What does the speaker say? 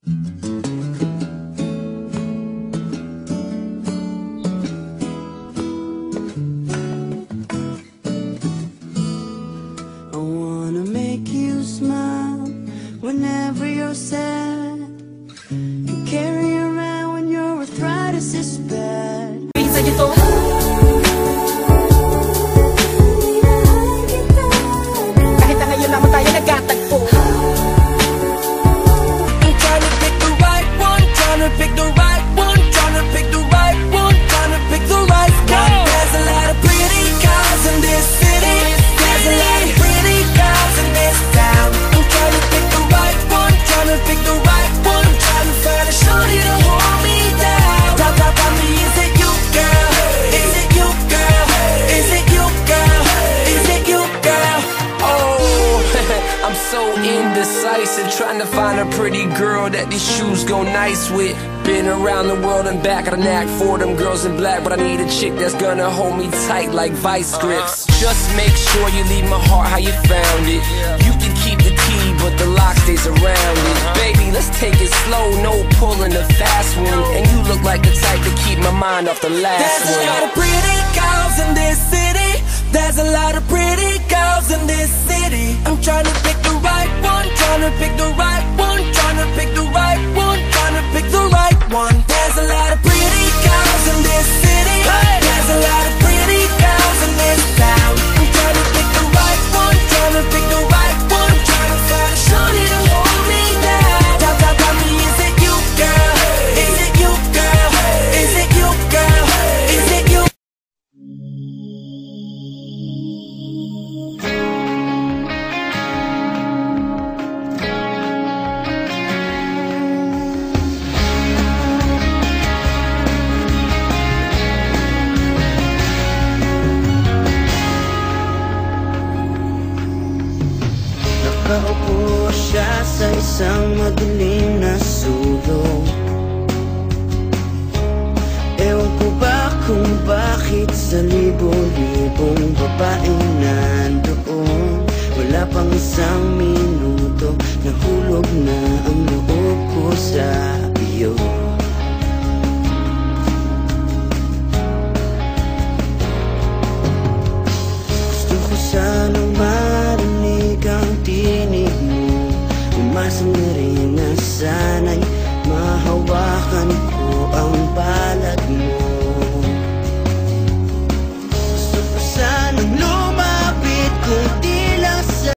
I wanna make you smile whenever you're sad, and carry around when your arthritis is bad. Kahit na ngayon naman tayo nagkatagpo. I'm trying to pick the right one, trying to pick the right one, trying to pick the right one, trying to pick the right one. There's a lot of pretty girls in this city, there's a lot of pretty girls in this town. I'm trying to pick the right one, trying to pick the right one, trying to find a shorty to hold me down. Tell me, is it you, girl? Is it you, girl? Is it you, girl? Is it you, girl? Oh, I'm so indecisive, trying to find a pretty girl that these shoes go nice with. Been around the world and back, got a knack for them girls in black, but I need a chick that's gonna hold me tight like vice grips. Just make sure you leave my heart how you found it. You can keep the key, but the lock stays around it. Baby, let's take it slow, no pulling the fast one. And you look like the type to keep my mind off the last There's one. a lot of pretty girls in this city, there's a lot of pretty girls in this city. I'm trying to pick the right one, trying to pick the right one, trying to pick the right one, trying to pick the right one. There's a lot of pretty girls in this city, there's a lot of pretty girls in this town. I'm trying to pick the right one, trying to pick the right one, trying to find a shorty to hold me down. Tell me, is it you, girl? Is it you, girl? Is it you, girl? Is it you? Nakaupo siya sa isang madilim na sulok. Ewan ko ba kung bakit sa libo-libong babaeng nandoon, wala pang isang minuto, nahulog na ang loob ko sa iyo. Gusto ko sanang marinig ang tinig mo, umasang na rin